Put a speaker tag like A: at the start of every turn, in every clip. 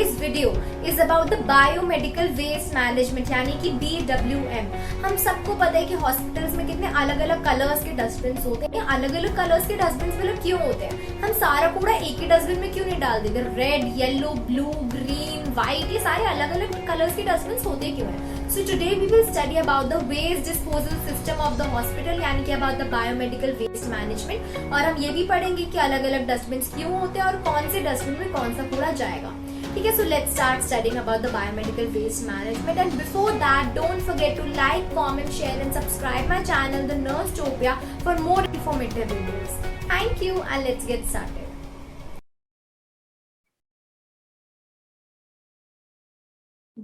A: today's video is about the biomedical waste management यानी कि BWM। हम सबको पता है कि हॉस्पिटल्स में कितने अलग अलग कलर्स के डस्टबिन होते हैं। अलग अलग कलर्स के डस्टबिन मतलब क्यों होते हैं? हम सारा कूड़ा एक ही डस्टबिन में क्यों नहीं डाल देते? Red, yellow, blue, green, white, ये सारे अलग अलग कलर्स के डस्टबिन होते क्यों हैं? So today we will study about the waste disposal system of the hospital यानी कि about the biomedical waste management, और हम ये भी पढ़ेंगे कि अलग अलग डस्टबिन क्यों होते हैं और कौन से डस्टबिन में कौन सा कूड़ा जाएगा। ठीक है, so let's start studying about the biomedical waste management, and before that don't forget to like, comment, share and subscribe my channel The Nursetopia for more informative videos. Thank you and let's get started.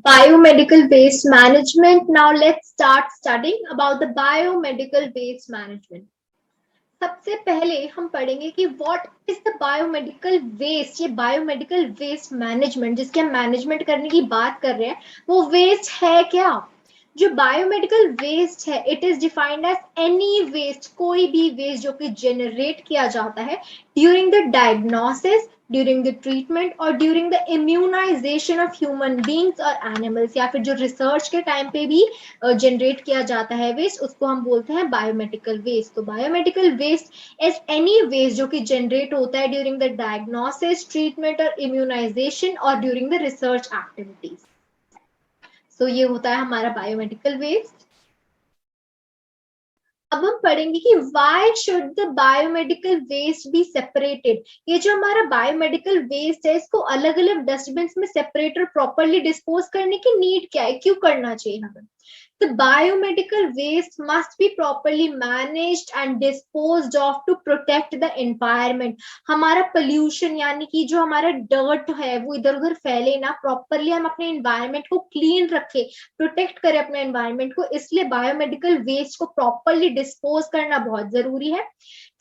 A: Biomedical waste management. Now let's start studying about the biomedical waste management. सबसे पहले हम पढ़ेंगे कि what is the biomedical waste. ये biomedical waste management जिसके हम management करने की बात कर रहे हैं, वो वेस्ट है क्या? जो बायोमेडिकल वेस्ट है, it is defined as any waste, कोई भी वेस्ट जो कि जनरेट किया जाता है during the diagnosis, during the treatment और during the immunization of human beings और एनिमल्स, या फिर जो रिसर्च के टाइम पे भी जनरेट किया जाता है वेस्ट, उसको हम बोलते हैं बायोमेडिकल वेस्ट। तो biomedical waste is any waste जो कि जनरेट होता है ड्यूरिंग द डायग्नोसिस, ट्रीटमेंट और इम्यूनाइजेशन और ड्यूरिंग द रिसर्च एक्टिविटीज। तो ये होता है हमारा बायोमेडिकल वेस्ट। अब हम पढ़ेंगे कि why should the biomedical waste be separated. ये जो हमारा बायोमेडिकल वेस्ट है, इसको अलग अलग डस्टबिन में सेपरेट और प्रॉपरली डिस्पोज करने की नीड क्या है, क्यों करना चाहिए हमें? The biomedical waste must be properly managed and disposed of to protect the environment. हमारा pollution यानी कि जो हमारा dirt है वो इधर उधर फैले ना, properly हम अपने environment को clean रखें, protect करें अपने environment को, इसलिए biomedical waste को properly dispose करना बहुत जरूरी है।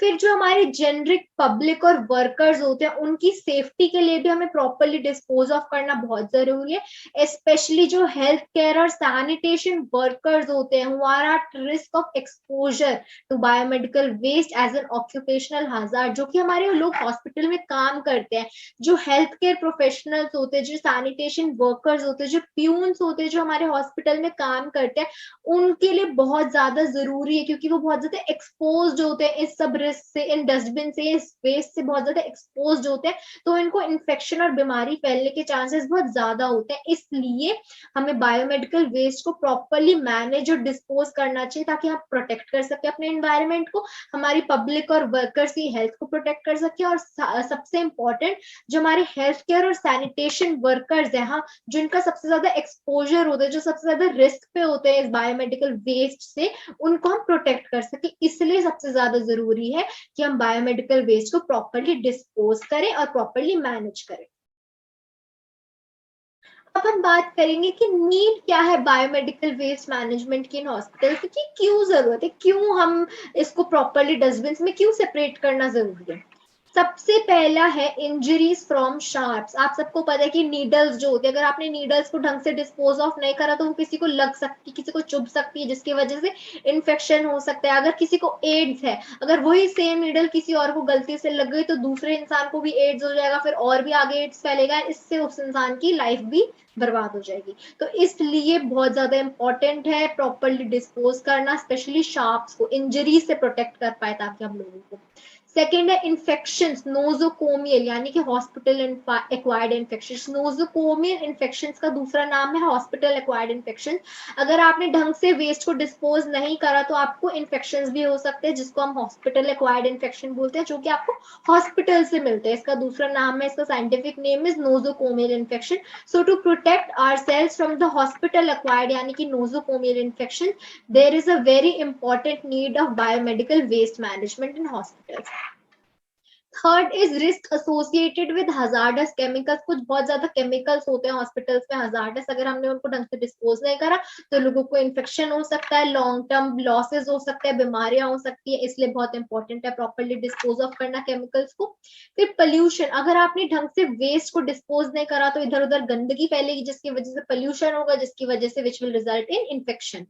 A: फिर जो हमारे जेनरिक पब्लिक और वर्कर्स होते हैं, उनकी सेफ्टी के लिए भी हमें प्रॉपरली डिस्पोज ऑफ करना बहुत जरूरी है। स्पेशली जो हेल्थ केयर और सैनिटेशन वर्कर्स होते हैं, who are at risk of exposure to biomedical waste as an occupational hazard, जो कि हमारे लोग हॉस्पिटल में काम करते हैं, जो हेल्थ केयर प्रोफेशनल्स होते हैं, जो सैनिटेशन वर्कर्स होते हैं, जो प्यून्स होते हैं, जो हमारे हॉस्पिटल में काम करते हैं, उनके लिए बहुत ज्यादा जरूरी है, क्योंकि वो बहुत ज्यादा एक्सपोज होते हैं इस सब रिस्क से, इन डस्टबिन से, इस वेस्ट से बहुत ज्यादा एक्सपोज होते हैं, तो इनको इन्फेक्शन और बीमारी फैलने के चांसेस बहुत ज्यादा होते हैं। इसलिए हमें बायोमेडिकल वेस्ट को प्रॉपरली मैनेज और डिस्पोज करना चाहिए, ताकि हम प्रोटेक्ट कर सके अपने एनवायरनमेंट को, हमारी पब्लिक और वर्कर्स की हेल्थ को प्रोटेक्ट कर सके, और सबसे इंपॉर्टेंट जो हमारे हेल्थ केयर और सैनिटेशन वर्कर्स है, हाँ, जिनका सबसे ज्यादा एक्सपोजर होता है, जो सबसे ज्यादा रिस्क पे होते हैं इस बायोमेडिकल वेस्ट से, उनको हम प्रोटेक्ट कर सके। इसलिए सबसे ज्यादा जरूरी है कि हम बायोमेडिकल वेस्ट को प्रॉपरली डिस्पोज करें और प्रॉपरली मैनेज करें। अब हम बात करेंगे कि नीड क्या है बायोमेडिकल वेस्ट मैनेजमेंट की इन हॉस्पिटल की, क्यों जरूरत है, क्यों हम इसको प्रॉपरली डस्टबिन में क्यों सेपरेट करना जरूरी है। सबसे पहला है इंजरीज फ्रॉम शार्प्स। आप सबको पता है कि नीडल्स जो होती है, अगर आपने नीडल्स को ढंग से डिस्पोज ऑफ नहीं करा तो वो किसी को लग सकती है, किसी को चुभ सकती है, जिसकी वजह से इन्फेक्शन हो सकता है। अगर किसी को एड्स है, अगर वही सेम नीडल किसी और को गलती से लग गई तो दूसरे इंसान को भी एड्स हो जाएगा, फिर और भी आगे एड्स फैलेगा, इससे उस इंसान की लाइफ भी बर्बाद हो जाएगी। तो इसलिए बहुत ज्यादा इंपॉर्टेंट है प्रॉपरली डिस्पोज करना, स्पेशली शार्प्स को इंजरी से प्रोटेक्ट कर पाए ताकि हम लोगों को। सेकेंड है इन्फेक्शंस, नोजोकोमियल यानी कि hospital acquired infections. Nosocomial infections का दूसरा नाम है हॉस्पिटल एक्वायर्ड इन्फेक्शन। अगर आपने ढंग से वेस्ट को डिस्पोज नहीं करा तो आपको इन्फेक्शंस भी हो सकते हैं, जिसको हम हॉस्पिटल एक्वायर्ड इन्फेक्शन बोलते हैं, जो कि आपको हॉस्पिटल से मिलते हैं। इसका दूसरा नाम है, इसका scientific name is nosocomial infection. So to protect ourselves from the hospital acquired यानी कि nosocomial infection, there is a very important need of biomedical waste management in hospitals. Third is risk associated with hazardous chemicals. कुछ बहुत ज्यादा chemicals होते हैं hospitals में hazardous, अगर हमने उनको ढंग से डिस्पोज नहीं करा तो लोगों को इन्फेक्शन हो सकता है, लॉन्ग टर्म लॉसेस हो सकते हैं, बीमारियां हो सकती है, इसलिए बहुत इंपॉर्टेंट है प्रॉपरली डिस्पोज ऑफ करना केमिकल्स को। फिर पोल्यूशन, अगर आपने ढंग से वेस्ट को डिस्पोज नहीं करा तो इधर उधर गंदगी फैलेगी, जिसकी वजह से पोल्यूशन होगा, जिसकी वजह से which will result in infection.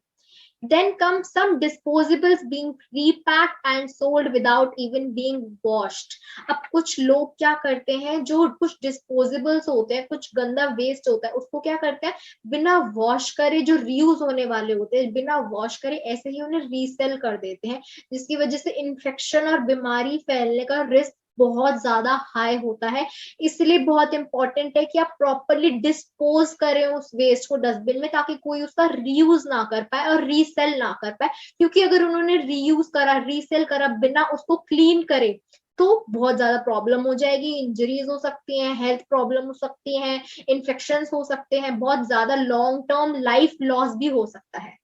A: Then come some disposables being repacked and sold without even being washed. अब कुछ लोग क्या करते हैं, जो कुछ डिस्पोजेबल्स होते हैं, कुछ गंदा वेस्ट होता है, उसको क्या करते हैं, बिना वॉश करे, जो रीयूज होने वाले होते हैं, बिना वॉश करे ऐसे ही उन्हें रीसेल कर देते हैं, जिसकी वजह से इन्फेक्शन और बीमारी फैलने का रिस्क बहुत ज्यादा हाई होता है। इसलिए बहुत इंपॉर्टेंट है कि आप प्रॉपरली डिस्पोज करें उस वेस्ट को डस्टबिन में, ताकि कोई उसका रीयूज ना कर पाए और रीसेल ना कर पाए, क्योंकि अगर उन्होंने रीयूज करा, रीसेल करा बिना उसको क्लीन करे, तो बहुत ज्यादा प्रॉब्लम हो जाएगी, इंजरीज हो सकती हैं, हेल्थ प्रॉब्लम हो सकती हैं, इन्फेक्शंस हो सकते हैं, बहुत ज्यादा लॉन्ग टर्म लाइफ लॉस भी हो सकता है।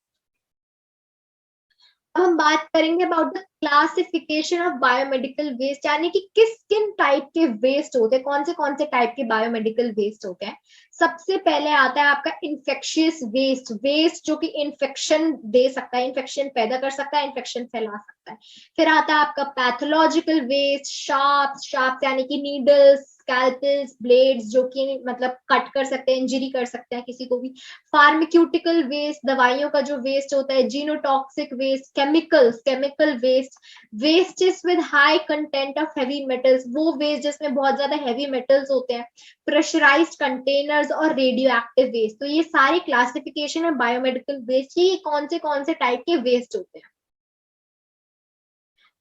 A: अब हम बात करेंगे about the classification of biomedical waste, यानी कि किस किन टाइप के वेस्ट होते हैं, कौन से टाइप के बायोमेडिकल वेस्ट होते हैं। सबसे पहले आता है आपका इन्फेक्शियस वेस्ट, वेस्ट जो कि इन्फेक्शन दे सकता है, इन्फेक्शन पैदा कर सकता है, इन्फेक्शन फैला सकता है। फिर आता है आपका पैथोलॉजिकल वेस्ट, शार्प्स यानी कि नीडल्स, स्कैल्पेल्स, ब्लेड्स जो कि मतलब कट कर सकते हैं, इंजरी कर सकते हैं किसी को भी। फार्माक्यूटिकल वेस्ट, दवाइयों का जो वेस्ट होता है, genotoxic waste, chemical waste, wastage with high content of heavy metals, वो वेस्ट जिसमें बहुत ज्यादा हैवी मेटल्स होते हैं, प्रेशराइज्ड कंटेनर्स और रेडियो एक्टिव वेस्ट। तो ये सारी क्लासिफिकेशन है बायोमेडिकल वेस्ट की, कौन से टाइप के वेस्ट होते हैं।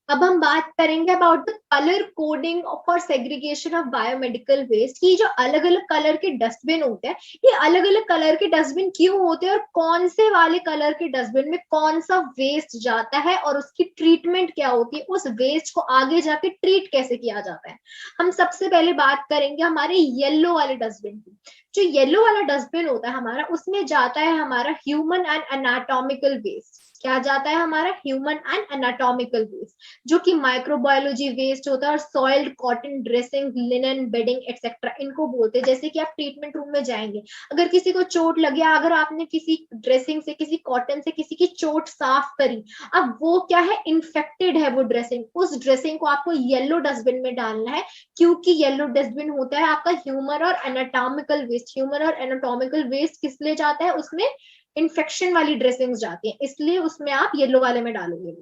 A: अब हम बात करेंगे about the colour coding for segregation of biomedical waste, की जो अलग अलग कलर के डस्टबिन होते हैं, ये अलग अलग कलर के डस्टबिन क्यों होते हैं और कौन से वाले कलर के डस्टबिन में कौन सा वेस्ट जाता है और उसकी ट्रीटमेंट क्या होती है, उस वेस्ट को आगे जाके ट्रीट कैसे किया जाता है। हम सबसे पहले बात करेंगे हमारे येलो वाले डस्टबिन की। जो येलो वाला डस्टबिन होता है हमारा, उसमें जाता है हमारा ह्यूमन एंड एनाटॉमिकल वेस्ट। क्या जाता है हमारा, ह्यूमन एंड एनाटॉमिकल वेस्ट, जो कि माइक्रोबायोलॉजी वेस्ट होता है, और soiled cotton dressing, linen bedding etcetera इनको बोलते हैं। जैसे कि आप ट्रीटमेंट रूम में जाएंगे, अगर किसी को चोट लगी, अगर आपने किसी ड्रेसिंग से, किसी कॉटन से किसी की चोट साफ करी, अब वो क्या है, इन्फेक्टेड है वो ड्रेसिंग, उस ड्रेसिंग को आपको येलो डस्टबिन में डालना है, क्योंकि येलो डस्टबिन होता है आपका ह्यूमन और एनाटॉमिकल वेस्ट। ह्यूमन और एनाटॉमिकल वेस्ट किस लिए जाता है, उसमें इन्फेक्शन वाली ड्रेसिंग्स जाती हैं, इसलिए उसमें आप येलो वाले में डालोगे।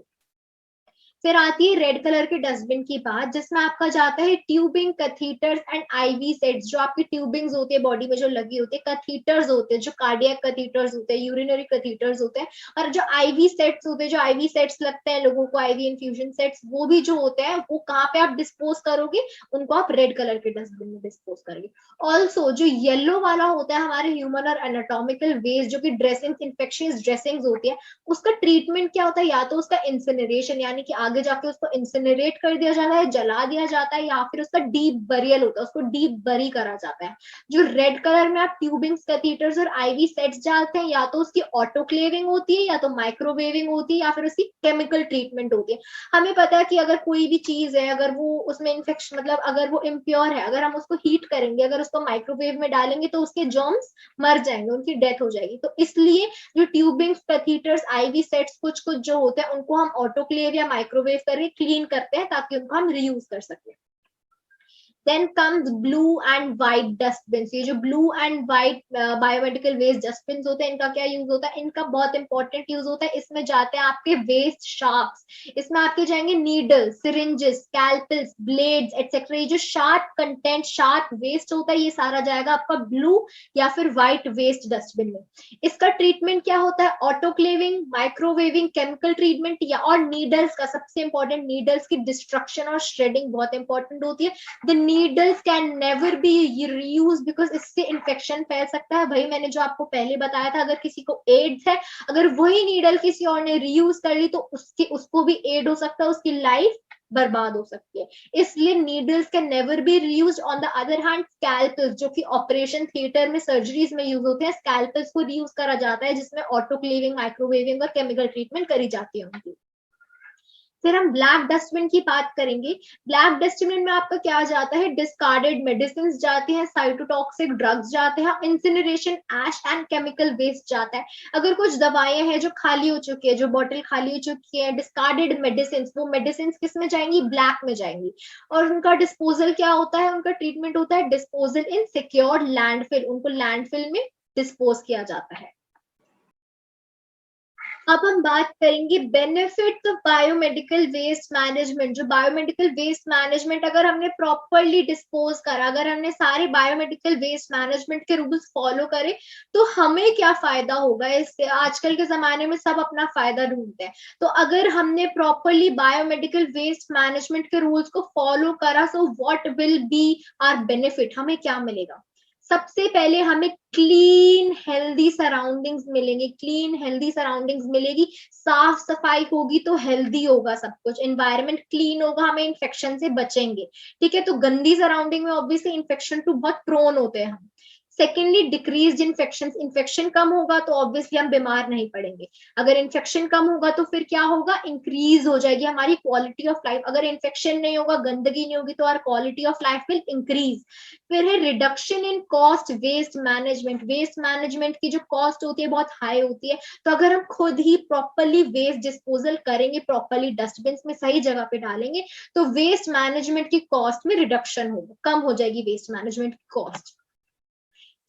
A: फिर आती है रेड कलर के डस्टबिन की बात, जिसमें आपका जाता है ट्यूबिंग, कैथीटर्स एंड आईवी सेट्स, जो आपकी ट्यूबिंग्स होती है बॉडी में जो लगी होती है, कैथीटर्स होते हैं जो कार्डियक कैथीटर्स होते हैं, यूरिनरी कैथीटर्स होते हैं, और जो आईवी सेट्स होते हैं, जो आईवी सेट्स लगते हैं लोगों को, आईवी इन्फ्यूजन सेट्स, वो भी जो होते हैं, वो कहाँ पे आप डिस्पोज करोगे, उनको आप रेड कलर के डस्टबिन में डिस्पोज करोगे। ऑल्सो जो येलो वाला होता है हमारे ह्यूमन और एनाटॉमिकल वेस्ट, जो कि ड्रेसिंग, इन्फेक्शियस ड्रेसिंग्स होती है, उसका ट्रीटमेंट क्या होता है, या तो उसका इंसिनरेशन यानी कि आगे जाके उसको इंसिनरेट कर दिया जाता है, जला दिया जाता है, या फिर उसका डीप बरियल होता है, उसको डीप बरी करा जाता है। जो रेड कलर में आप ट्यूबिंग्स, कैथीटर्स और आईवी सेट्स डालते हैं, या तो उसकी ऑटोक्लेविंग होती है, या तो माइक्रोवेविंग होती है, या फिर उसकी केमिकल ट्रीटमेंट होती है। हमें पता है कि अगर कोई भी चीज है, अगर वो उसमें इन्फेक्शन, मतलब अगर वो इम्प्योर है, अगर हम उसको हीट करेंगे, अगर उसको माइक्रोवेव में डालेंगे, तो उसके जर्म्स मर जाएंगे, उनकी डेथ हो जाएगी। तो इसलिए जो ट्यूबिंग्स, कैथीटर्स, आईवी सेट्स कुछ कुछ जो होते हैं, उनको हम ऑटोक्लेव या माइक्रोवेव करके क्लीन करते हैं, ताकि उनको हम रीयूज कर सकें। Then comes blue and white dustbin. ये जो blue and white biomedical waste dustbin होते हैं, इनका क्या यूज होता है, इनका बहुत इंपॉर्टेंट यूज होता है। इसमें जाते हैं आपके वेस्ट शार्प्स, इसमें आपके जाएंगे नीडल्स, सिरिंजेस, स्कैल्पेल्स, ब्लेड्स एक्सेट्रा। ये जो शार्प कंटेंट, शार्प वेस्ट होता है, ये सारा जाएगा आपका ब्लू या फिर व्हाइट वेस्ट डस्टबिन में। इसका ट्रीटमेंट क्या होता है, ऑटोक्लेविंग, माइक्रोवेविंग, केमिकल ट्रीटमेंट, या और नीडल्स का सबसे इंपॉर्टेंट, नीडल्स की डिस्ट्रक्शन और श्रेडिंग बहुत इंपॉर्टेंट होती है। The needles can never be reuse, because इससे इन्फेक्शन फैल सकता है। भाई मैंने जो आपको पहले बताया था, अगर किसी को एड्स है, अगर वही नीडल किसी और ने रीयूज कर ली, तो उसको भी एड हो सकता है, उसकी लाइफ बर्बाद हो सकती है। इसलिए needles can never be reuse. On the other hand scalpels, जो कि ऑपरेशन थिएटर में, सर्जरीज में यूज होते हैं, स्कैल्पेल्स को रीयूज करा जाता है, जिसमें ऑटोक्लेविंग, माइक्रोवेविंग और केमिकल ट्रीटमेंट करी जाती है उनकी। फिर हम ब्लैक डस्टबिन की बात करेंगे। ब्लैक डस्टबिन में आपका क्या जाता है, डिस्कार्डेड मेडिसिन जाते हैं, साइटोटॉक्सिक ड्रग्स जाते हैं, incineration, ash and chemical waste जाता है। अगर कुछ दवाएं हैं जो खाली हो चुकी है, जो बोतल खाली हो चुकी है, डिस्कार्डेड मेडिसिन, वो मेडिसिन किस में जाएंगी, ब्लैक में जाएंगी। और उनका डिस्पोजल क्या होता है, उनका ट्रीटमेंट होता है डिस्पोजल इन सिक्योर्ड लैंडफिल, उनको लैंडफिल में डिस्पोज किया जाता है। अब हम बात करेंगे benefits of biomedical waste management. जो बायोमेडिकल वेस्ट मैनेजमेंट अगर हमने प्रॉपरली डिस्पोज करा, अगर हमने सारे बायोमेडिकल वेस्ट मैनेजमेंट के रूल्स फॉलो करे तो हमें क्या फायदा होगा इससे। आजकल के जमाने में सब अपना फायदा ढूंढते हैं, तो अगर हमने प्रॉपरली बायोमेडिकल वेस्ट मैनेजमेंट के रूल्स को फॉलो करा, so what will be our benefit, हमें क्या मिलेगा। सबसे पहले हमें क्लीन हेल्दी सराउंडिंग्स मिलेंगे, क्लीन हेल्दी सराउंडिंग्स मिलेगी, साफ सफाई होगी तो हेल्दी होगा सब कुछ, एनवायरनमेंट क्लीन होगा, हमें इन्फेक्शन से बचेंगे। ठीक है, तो गंदी सराउंडिंग में ऑब्वियसली इन्फेक्शन टू बहुत प्रोन होते हैं हम। सेकेंडली डिक्रीज इन्फेक्शन, इन्फेक्शन कम होगा तो ऑब्वियसली हम बीमार नहीं पड़ेंगे। अगर इन्फेक्शन कम होगा तो फिर क्या होगा, इंक्रीज हो जाएगी हमारी क्वालिटी ऑफ लाइफ। अगर इन्फेक्शन नहीं होगा, गंदगी नहीं होगी, तो our quality of life will increase. फिर है reduction in cost waste management. Waste management की जो कॉस्ट होती है बहुत हाई होती है, तो अगर हम खुद ही प्रॉपरली वेस्ट डिस्पोजल करेंगे, प्रॉपरली डस्टबिन में सही जगह पे डालेंगे, तो वेस्ट मैनेजमेंट की कॉस्ट में रिडक्शन होगा, कम हो जाएगी वेस्ट मैनेजमेंट की कॉस्ट।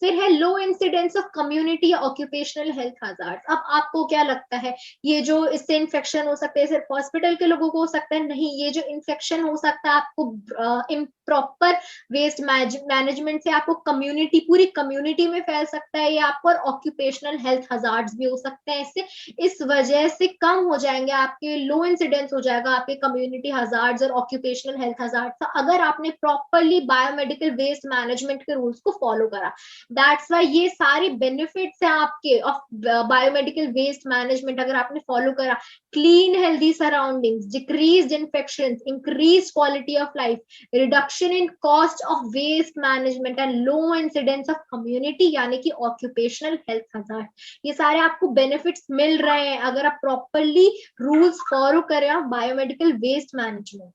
A: फिर है low incidence of community occupational health hazard. अब आपको क्या लगता है ये जो इससे इन्फेक्शन हो सकता है सिर्फ हॉस्पिटल के लोगों को हो सकता है? नहीं, ये जो इन्फेक्शन हो सकता है आपको इम्प्रॉपर वेस्ट मैनेजमेंट से आपको कम्युनिटी, पूरी कम्युनिटी में फैल सकता है, या आपको ऑक्यूपेशनल हेल्थ हजार्ड्स भी हो सकते हैं इससे। इस वजह से कम हो जाएंगे आपके, लो इंसिडेंस हो जाएगा आपके कम्युनिटी हजार्ड्स और ऑक्यूपेशनल हेल्थ हजार्ड्स, अगर आपने प्रॉपरली बायोमेडिकल वेस्ट मैनेजमेंट के रूल्स को फॉलो करा। दैट्स वाई ये सारे बेनिफिट्स हैं आपके ऑफ बायोमेडिकल वेस्ट मैनेजमेंट अगर आपने फॉलो करा। Clean healthy surroundings, decreased infections, increased quality of life, reduction in cost of waste management and low incidence of community यानी कि ऑक्यूपेशनल हेल्थ हजार्ड। ये सारे आपको बेनिफिट्स मिल रहे हैं अगर आप प्रॉपरली रूल्स फॉलो करें बायोमेडिकल वेस्ट मैनेजमेंट।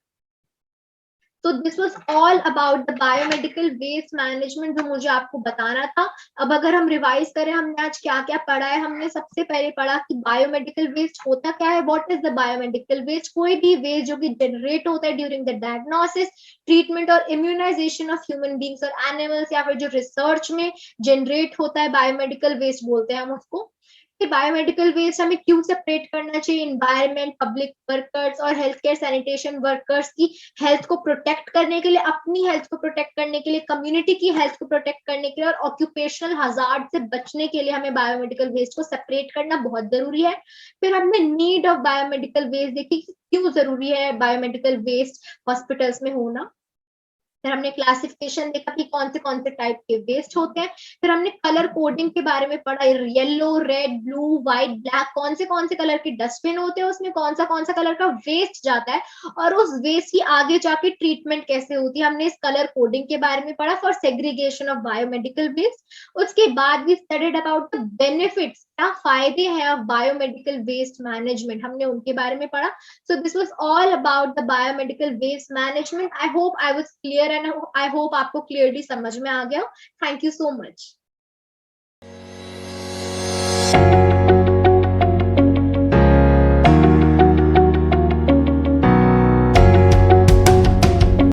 A: तो this was all about the biomedical waste management जो मुझे आपको बताना था। अब अगर हम रिवाइज करें हमने आज क्या क्या पढ़ा है, हमने सबसे पहले पढ़ा कि बायोमेडिकल वेस्ट होता क्या है, what is the biomedical waste. कोई भी वेस्ट जो कि जनरेट होता है ड्यूरिंग द डायग्नोसिस, ट्रीटमेंट और इम्यूनाइजेशन ऑफ ह्यूमन बींग्स और एनिमल्स, या फिर जो रिसर्च में जनरेट होता है बायोमेडिकल वेस्ट बोलते हैं हम उसको। बायोमेडिकल वेस्ट हमें क्यों सेपरेट करना चाहिए, इन्वायरमेंट, पब्लिक वर्कर्स और हेल्थ केयर सैनिटेशन वर्कर्स की हेल्थ को प्रोटेक्ट करने के लिए, अपनी हेल्थ को प्रोटेक्ट करने के लिए, कम्युनिटी की हेल्थ को प्रोटेक्ट करने के लिए, और ऑक्यूपेशनल हजार्ड से बचने के लिए हमें बायोमेडिकल वेस्ट को सेपरेट करना बहुत जरूरी है। फिर हमने नीड ऑफ बायोमेडिकल वेस्ट देखी, क्यों जरूरी है बायोमेडिकल वेस्ट हॉस्पिटल्स में होना। फिर हमने क्लासिफिकेशन देखा कि कौन से टाइप के वेस्ट होते हैं। फिर हमने कलर कोडिंग के बारे में पढ़ा, yellow, red, blue, white, black, कौन से कलर के डस्टबिन होते हैं, उसमें कौन सा कलर का वेस्ट जाता है, और उस वेस्ट की आगे जाके ट्रीटमेंट कैसे होती है, हमने इस कलर कोडिंग के बारे में पढ़ा for segregation of biomedical waste. उसके बाद भी स्टडीड अबाउट द बेनिफिट्स, क्या फायदे हैं ऑफ बायोमेडिकल वेस्ट मैनेजमेंट, हमने उनके बारे में पढ़ा। So this was all about the biomedical waste management. I hope I was clear and I hope आपको clearly समझ में आ गया. Thank you so much.